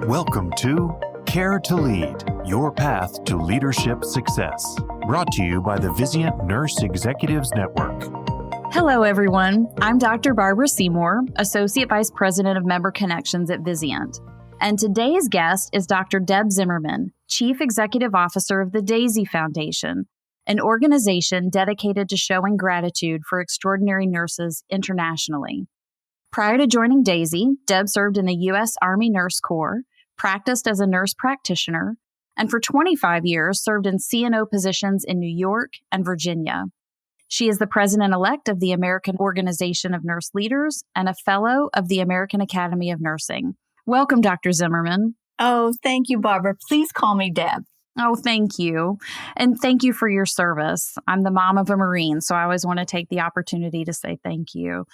Welcome to Care to Lead, your path to leadership success. Brought to you by the Vizient Nurse Executives Network. Hello, everyone. I'm Dr. Barbara Seymour, Associate Vice President of Member Connections at Vizient. And today's guest is Dr. Deb Zimmermann, Chief Executive Officer of the DAISY Foundation, an organization dedicated to showing gratitude for extraordinary nurses internationally. Prior to joining DAISY, Deb served in the U.S. Army Nurse Corps, practiced as a nurse practitioner, and for 25 years served in CNO positions in New York and Virginia. She is the president-elect of the American Organization of Nurse Leaders and a fellow of the American Academy of Nursing. Welcome, Dr. Zimmermann. Oh, thank you, Barbara. Please call me Deb. Oh, thank you. And thank you for your service. I'm the mom of a Marine, so I always want to take the opportunity to say thank you.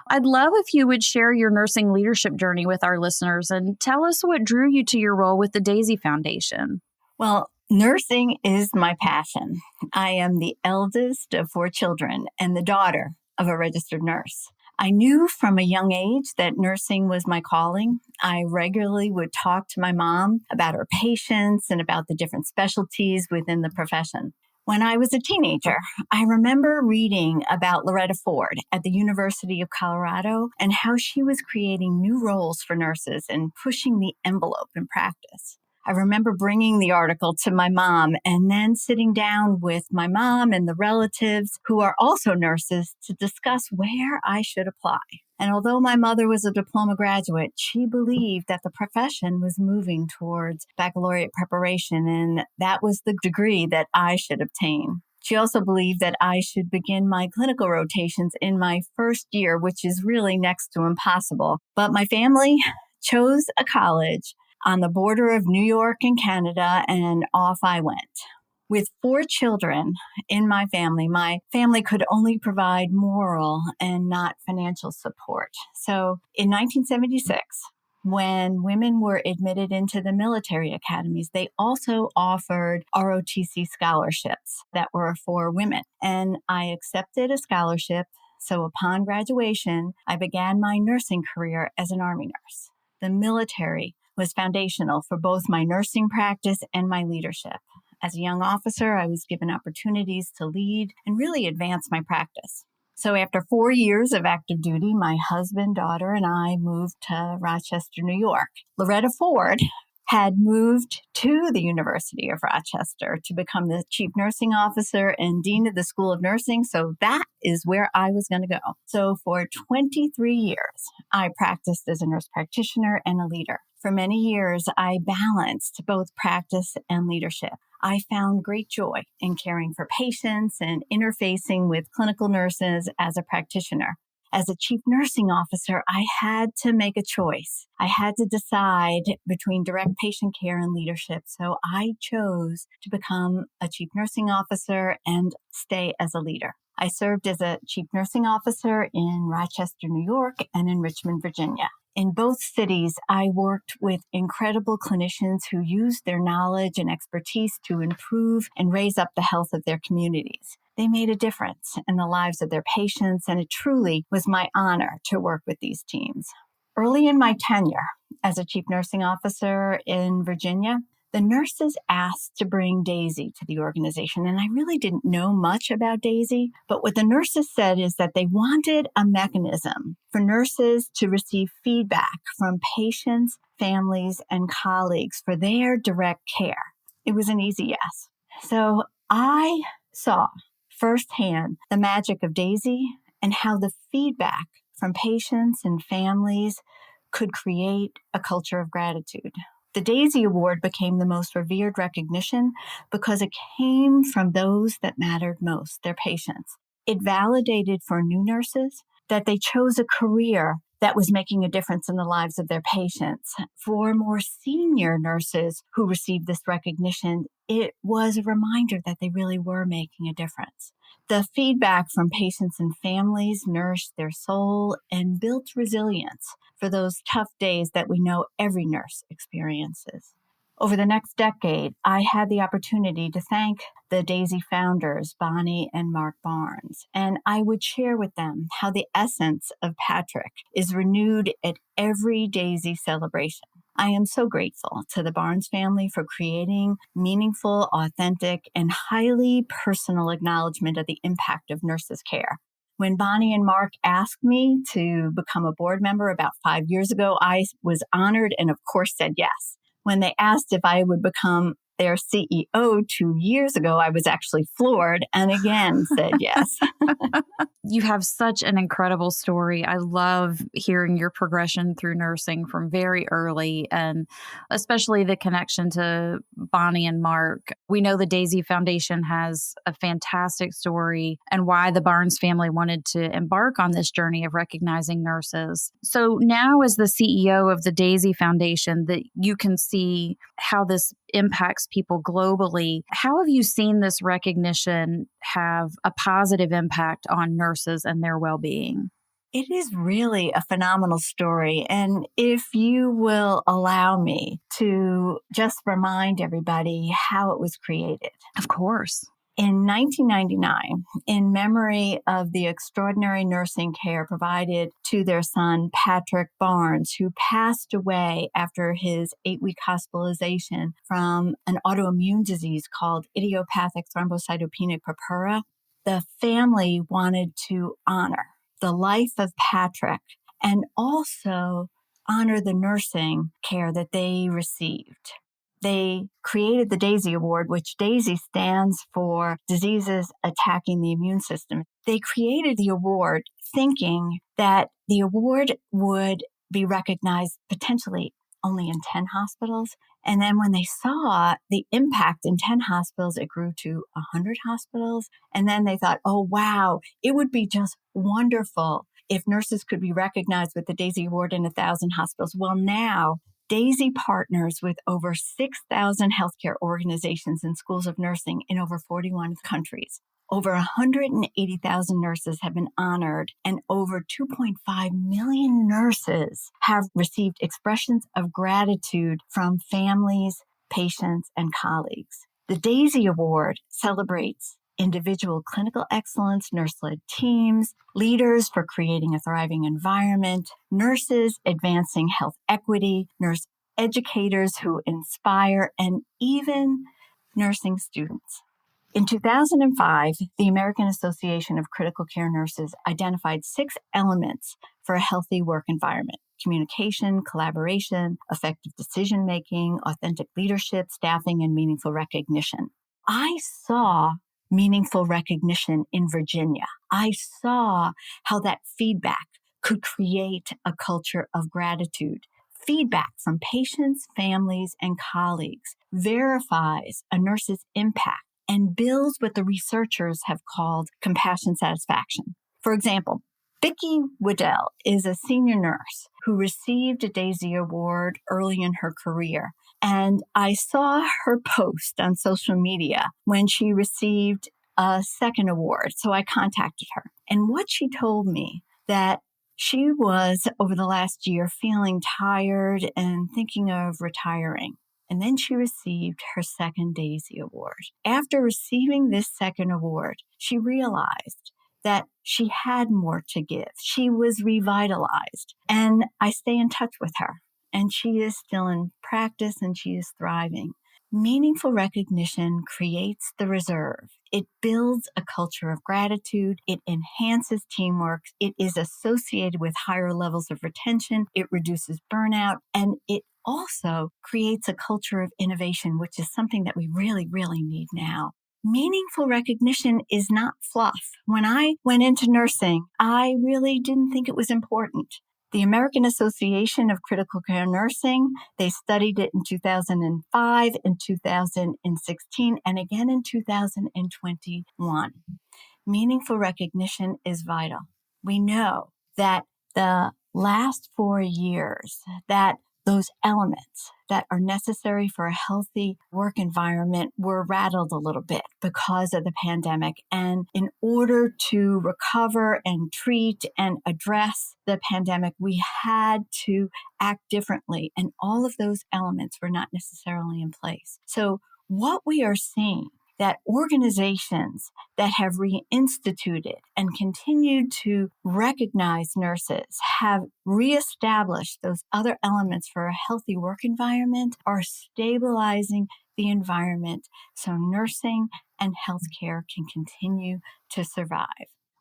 I'd love if you would share your nursing leadership journey with our listeners and tell us what drew you to your role with the DAISY Foundation. Well, nursing is my passion. I am the eldest of 4 children and the daughter of a registered nurse. I knew from a young age that nursing was my calling. I regularly would talk to my mom about her patients and about the different specialties within the profession. When I was a teenager, I remember reading about Loretta Ford at the University of Colorado and how she was creating new roles for nurses and pushing the envelope in practice. I remember bringing the article to my mom and then sitting down with my mom and the relatives who are also nurses to discuss where I should apply. And although my mother was a diploma graduate, she believed that the profession was moving towards baccalaureate preparation, and that was the degree that I should obtain. She also believed that I should begin my clinical rotations in my first year, which is really next to impossible. But my family chose a college on the border of New York and Canada, and off I went. With 4 children in my family could only provide moral and not financial support. So in 1976, when women were admitted into the military academies, they also offered ROTC scholarships that were for women. And I accepted a scholarship. So upon graduation, I began my nursing career as an Army nurse. The military was foundational for both my nursing practice and my leadership. As a young officer, I was given opportunities to lead and really advance my practice. So after 4 years of active duty, my husband, daughter, and I moved to Rochester, New York. Loretta Ford had moved to the University of Rochester to become the chief nursing officer and dean of the School of Nursing. So that is where I was going to go. So for 23 years, I practiced as a nurse practitioner and a leader. For many years, I balanced both practice and leadership. I found great joy in caring for patients and interfacing with clinical nurses as a practitioner. As a chief nursing officer, I had to make a choice. I had to decide between direct patient care and leadership. So I chose to become a chief nursing officer and stay as a leader. I served as a chief nursing officer in Rochester, New York, and in Richmond, Virginia. In both cities, I worked with incredible clinicians who used their knowledge and expertise to improve and raise up the health of their communities. They made a difference in the lives of their patients, and it truly was my honor to work with these teams. Early in my tenure as a chief nursing officer in Virginia, the nurses asked to bring DAISY to the organization, and I really didn't know much about DAISY, but what the nurses said is that they wanted a mechanism for nurses to receive feedback from patients, families, and colleagues for their direct care. It was an easy yes. So I saw firsthand the magic of DAISY and how the feedback from patients and families could create a culture of gratitude. The DAISY Award became the most revered recognition because it came from those that mattered most, their patients. It validated for new nurses that they chose a career that was making a difference in the lives of their patients. For more senior nurses who received this recognition, it was a reminder that they really were making a difference. The feedback from patients and families nourished their soul and built resilience for those tough days that we know every nurse experiences. Over the next decade, I had the opportunity to thank the DAISY founders, Bonnie and Mark Barnes, and I would share with them how the essence of Patrick is renewed at every DAISY celebration. I am so grateful to the Barnes family for creating meaningful, authentic, and highly personal acknowledgement of the impact of nurses' care. When Bonnie and Mark asked me to become a board member about 5 years ago, I was honored and, of course, said yes. When they asked if I would become their CEO 2 years ago, I was actually floored and again said yes. You have such an incredible story. I love hearing your progression through nursing from very early, and especially the connection to Bonnie and Mark. We know the Daisy Foundation has a fantastic story and why the Barnes family wanted to embark on this journey of recognizing nurses. So now, as the CEO of the Daisy Foundation, that you can see how this impacts people globally. How have you seen this recognition have a positive impact on nurses and their well-being? It is really a phenomenal story. And if you will allow me to just remind everybody how it was created. Of course. In 1999, in memory of the extraordinary nursing care provided to their son, Patrick Barnes, who passed away after his 8-week hospitalization from an autoimmune disease called idiopathic thrombocytopenic purpura, the family wanted to honor the life of Patrick and also honor the nursing care that they received. They created the DAISY Award, which DAISY stands for Diseases Attacking the Immune System. They created the award thinking that the award would be recognized potentially only in 10 hospitals. And then when they saw the impact in 10 hospitals, it grew to 100 hospitals. And then they thought, oh, wow, it would be just wonderful if nurses could be recognized with the DAISY Award in 1,000 hospitals. Well, now DAISY partners with over 6,000 healthcare organizations and schools of nursing in over 41 countries. Over 180,000 nurses have been honored, and over 2.5 million nurses have received expressions of gratitude from families, patients, and colleagues. The DAISY Award celebrates individual clinical excellence, nurse-led teams, leaders for creating a thriving environment, nurses advancing health equity, nurse educators who inspire, and even nursing students. In 2005, the American Association of Critical Care Nurses identified 6 elements for a healthy work environment: communication, collaboration, effective decision-making, authentic leadership, staffing, and meaningful recognition. I saw meaningful recognition in Virginia. I saw how that feedback could create a culture of gratitude. Feedback from patients, families, and colleagues verifies a nurse's impact and builds what the researchers have called compassion satisfaction. For example, Vicki Waddell is a senior nurse who received a DAISY Award early in her career. And I saw her post on social media when she received a second award. So I contacted her. And what she told me that she was, over the last year, feeling tired and thinking of retiring. And then she received her second DAISY Award. After receiving this second award, she realized that she had more to give. She was revitalized. And I stay in touch with her. And she is still in practice and she is thriving. Meaningful recognition creates the reserve. It builds a culture of gratitude. It enhances teamwork. It is associated with higher levels of retention. It reduces burnout. And it also creates a culture of innovation, which is something that we really, really need now. Meaningful recognition is not fluff. When I went into nursing, I really didn't think it was important. The American Association of Critical Care Nursing, they studied it in 2005, in 2016, and again in 2021. Meaningful recognition is vital. We know that the last 4 years, that those elements that are necessary for a healthy work environment were rattled a little bit because of the pandemic. And in order to recover and treat and address the pandemic, we had to act differently. And all of those elements were not necessarily in place. So what we are seeing that organizations that have reinstituted and continued to recognize nurses have reestablished those other elements for a healthy work environment are stabilizing the environment so nursing and healthcare can continue to survive.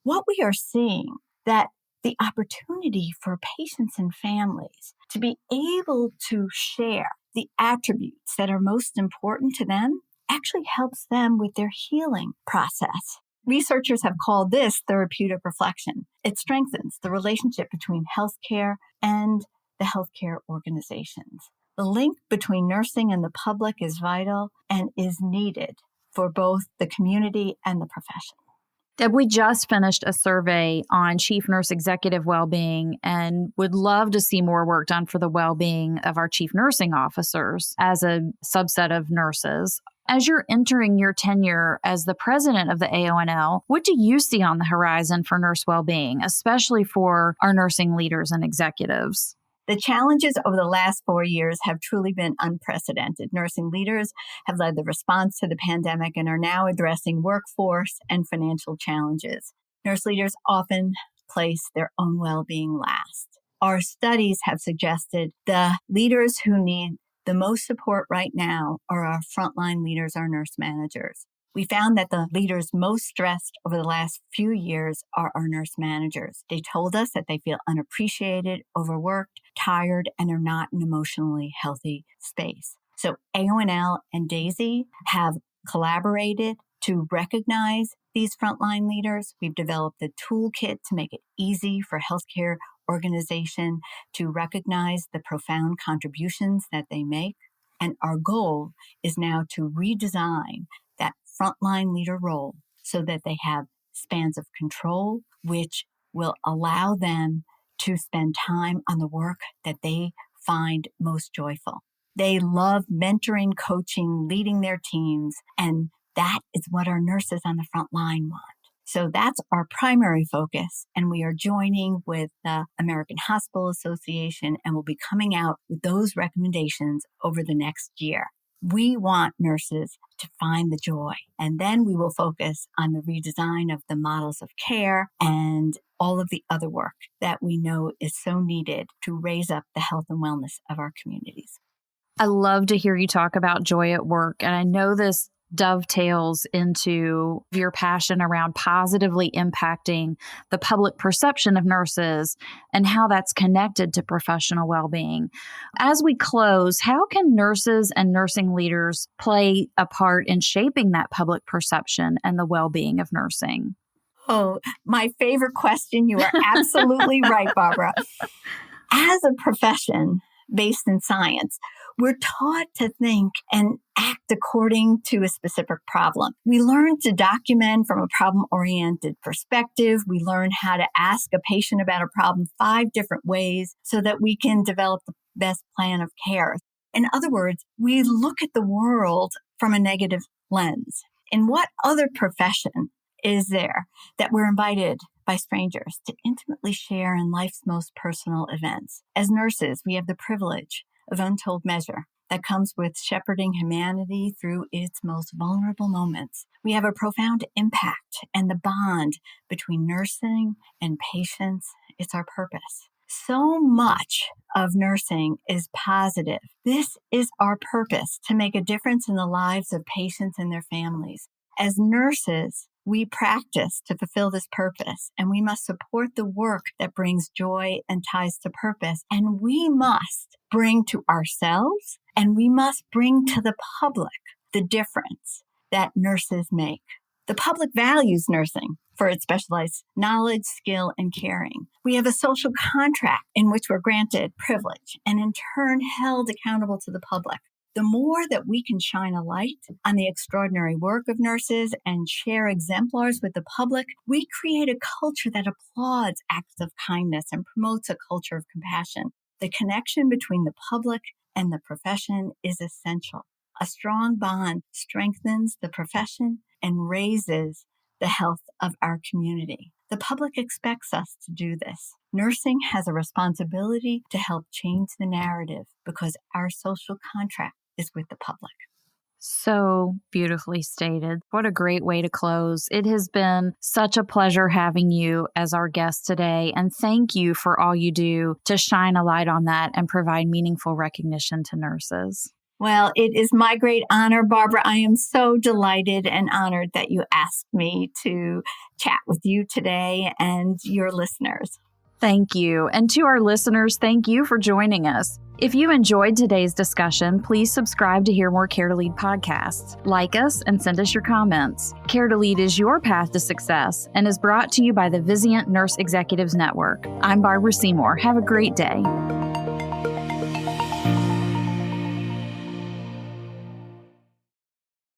What we are seeing that the opportunity for patients and families to be able to share the attributes that are most important to them actually helps them with their healing process. Researchers have called this therapeutic reflection. It strengthens the relationship between healthcare and the healthcare organizations. The link between nursing and the public is vital and is needed for both the community and the profession. Deb, we just finished a survey on chief nurse executive well-being and would love to see more work done for the well-being of our chief nursing officers as a subset of nurses. As you're entering your tenure as the president of the AONL, what do you see on the horizon for nurse well-being, especially for our nursing leaders and executives? The challenges over the last 4 years have truly been unprecedented. Nursing leaders have led the response to the pandemic and are now addressing workforce and financial challenges. Nurse leaders often place their own well-being last. Our studies have suggested the leaders who need the most support right now are our frontline leaders, our nurse managers. We found that the leaders most stressed over the last few years are our nurse managers. They told us that they feel unappreciated, overworked, tired, and are not in an emotionally healthy space. So AONL and DAISY have collaborated to recognize these frontline leaders. We've developed a toolkit to make it easy for healthcare organization to recognize the profound contributions that they make. And our goal is now to redesign that frontline leader role so that they have spans of control, which will allow them to spend time on the work that they find most joyful. They love mentoring, coaching, leading their teams, and that is what our nurses on the front line want. So that's our primary focus, and we are joining with the American Hospital Association and will be coming out with those recommendations over the next year. We want nurses to find the joy, and then we will focus on the redesign of the models of care and all of the other work that we know is so needed to raise up the health and wellness of our communities. I love to hear you talk about joy at work, and I know this dovetails into your passion around positively impacting the public perception of nurses and how that's connected to professional well-being. As we close, how can nurses and nursing leaders play a part in shaping that public perception and the well-being of nursing? Oh, my favorite question. You are absolutely right, Barbara. As a profession based in science, we're taught to think and act according to a specific problem. We learn to document from a problem-oriented perspective. We learn how to ask a patient about a problem 5 different ways so that we can develop the best plan of care. In other words, we look at the world from a negative lens. In what other profession is there that we're invited by strangers to intimately share in life's most personal events? As nurses, we have the privilege of untold measure that comes with shepherding humanity through its most vulnerable moments. We have a profound impact, and the bond between nursing and patients, it's our purpose. So much of nursing is positive. This is our purpose, to make a difference in the lives of patients and their families. As nurses, we practice to fulfill this purpose, and we must support the work that brings joy and ties to purpose. And we must bring to ourselves, and we must bring to the public the difference that nurses make. The public values nursing for its specialized knowledge, skill, and caring. We have a social contract in which we're granted privilege and in turn held accountable to the public. The more that we can shine a light on the extraordinary work of nurses and share exemplars with the public, we create a culture that applauds acts of kindness and promotes a culture of compassion. The connection between the public and the profession is essential. A strong bond strengthens the profession and raises the health of our community. The public expects us to do this. Nursing has a responsibility to help change the narrative because our social contract is with the public. So beautifully stated. What a great way to close. It has been such a pleasure having you as our guest today. And thank you for all you do to shine a light on that and provide meaningful recognition to nurses. Well, it is my great honor, Barbara. I am so delighted and honored that you asked me to chat with you today and your listeners. Thank you. And to our listeners, thank you for joining us. If you enjoyed today's discussion, please subscribe to hear more Care to Lead podcasts. Like us and send us your comments. Care to Lead is your path to success and is brought to you by the Vizient Nurse Executives Network. I'm Barbara Seymour. Have a great day.